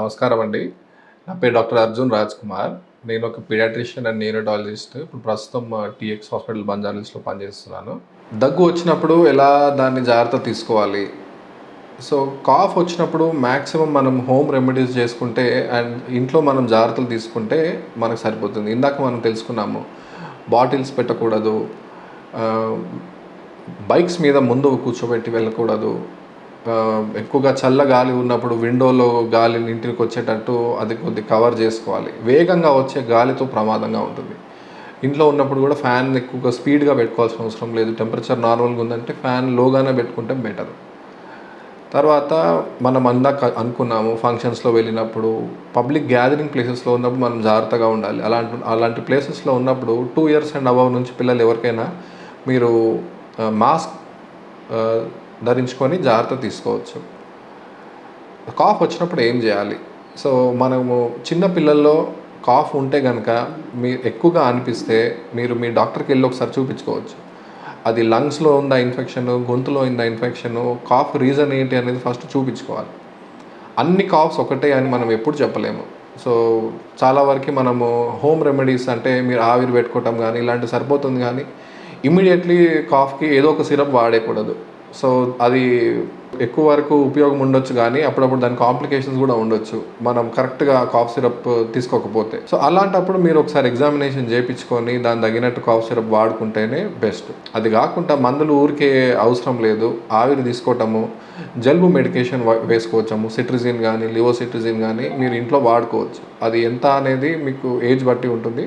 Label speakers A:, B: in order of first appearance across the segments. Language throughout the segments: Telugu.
A: నమస్కారం అండి. నా పేరు డాక్టర్ అర్జున్ రాజ్ కుమార్. నేను ఒక పీడియాట్రిషియన్ అండ్ న్యూరోటాలజిస్ట్. ఇప్పుడు ప్రస్తుతం టీఎక్స్ హాస్పిటల్ బంజారాహిల్స్‌లో పనిచేస్తున్నాను. దగ్గు వచ్చినప్పుడు ఎలా దాన్ని జాగ్రత్త తీసుకోవాలి? సో, కాఫ్ వచ్చినప్పుడు మాక్సిమం మనం హోమ్ రెమెడీస్ చేసుకుంటే అండ్ ఇంట్లో మనం జాగ్రత్తలు తీసుకుంటే మనకు సరిపోతుంది. ఇందాక మనం తెలుసుకున్నాము. బాటిల్స్ పెట్టకూడదు. ఆహ్, బైక్స్ మీద ముందు కూర్చోబెట్టి వెళ్ళకూడదు. ఎక్కువగా చల్ల గాలి ఉన్నప్పుడు విండోలో గాలి ఇంటికి వచ్చేటట్టు అది కొద్దిగా కవర్ చేసుకోవాలి. వేగంగా వచ్చే గాలితో ప్రమాదంగా ఉంటుంది. ఇంట్లో ఉన్నప్పుడు కూడా ఫ్యాన్ ఎక్కువగా స్పీడ్గా పెట్టుకోవాల్సిన అవసరం లేదు. టెంపరేచర్ నార్మల్గా ఉందంటే ఫ్యాన్ లోగానే పెట్టుకుంటే బెటర్. తర్వాత మనం అందాక అనుకున్నాము ఫంక్షన్స్లో వెళ్ళినప్పుడు, పబ్లిక్ గ్యాదరింగ్ ప్లేసెస్లో ఉన్నప్పుడు మనం జాగ్రత్తగా ఉండాలి. అలాంటి ప్లేసెస్లో ఉన్నప్పుడు 2 ఇయర్స్ అండ్ అబవ్ నుంచి పిల్లలు ఎవరికైనా మీరు మాస్క్ ధరించుకొని జాగ్రత్త తీసుకోవచ్చు. కాఫ్ వచ్చినప్పుడు ఏం చేయాలి? సో, మనము చిన్న పిల్లల్లో కాఫ్ ఉంటే గనక ఎక్కువగా అనిపిస్తే మీరు మీ డాక్టర్కి వెళ్ళి ఒకసారి చూపించుకోవచ్చు. అది లంగ్స్‌లో ఉందా ఇన్ఫెక్షను, గొంతులో ఉందా ఇన్ఫెక్షను, కాఫ్ రీజన్ ఏంటి అనేది ఫస్ట్ చూపించుకోవాలి. అన్ని కాఫ్స్ ఒకటే అని మనం ఎప్పుడు చెప్పలేము. సో, చాలా వరకు మనము హోమ్ రెమెడీస్ అంటే మీరు ఆవిరి పెట్టుకోవటం కానీ ఇలాంటివి సరిపోతుంది కానీ ఇమ్మీడియట్లీ కాఫ్‌కి ఏదో ఒక సిరప్ వాడేయకూడదు. సో, అది ఎక్కువ వరకు ఉపయోగం ఉండొచ్చు కానీ అప్పుడప్పుడు దాని కాంప్లికేషన్స్ కూడా ఉండొచ్చు. మనం కరెక్ట్‌గా కాఫ్ సిరప్ తీసుకోకపోతే. సో, అలాంటప్పుడు మీరు ఒకసారి ఎగ్జామినేషన్ చేయించుకొని దానికి తగినట్టు కాఫ్ సిరప్ వాడుకుంటేనే బెస్ట్. అది కాకుండా మందులు ఊరికే అవసరం లేదు. ఆవిరి తీసుకోవటము, జలుబు మెడికేషన్ వేసుకోవచ్చము. సిట్రిజిన్ కానీ, లివోసిట్రిజిన్ కానీ మీరు ఇంట్లో వాడుకోవచ్చు. అది ఎంత అనేది మీకు ఏజ్ బట్టి ఉంటుంది.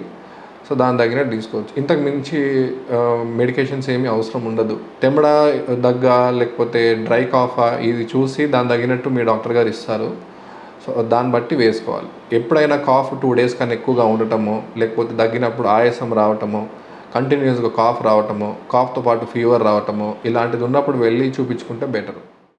A: సో, దాని తగినట్టు తీసుకోవచ్చు. ఇంతకు మించి మెడికేషన్స్ ఏమీ అవసరం ఉండదు. తెమ్మడ, దగ్గ లేకపోతే డ్రై కాఫా ఇది చూసి దాని తగినట్టు మీ డాక్టర్ గారు ఇస్తారు. సో, దాన్ని బట్టి వేసుకోవాలి. ఎప్పుడైనా కాఫ్ 2 డేస్ కన్నా ఎక్కువగా ఉండటమో, లేకపోతే దగ్గినప్పుడు ఆయాసం రావటమో, కంటిన్యూస్గా కాఫ్ రావటమో, కాఫ్తో పాటు ఫీవర్ రావటమో ఇలాంటిది ఉన్నప్పుడు వెళ్ళి చూపించుకుంటే బెటర్.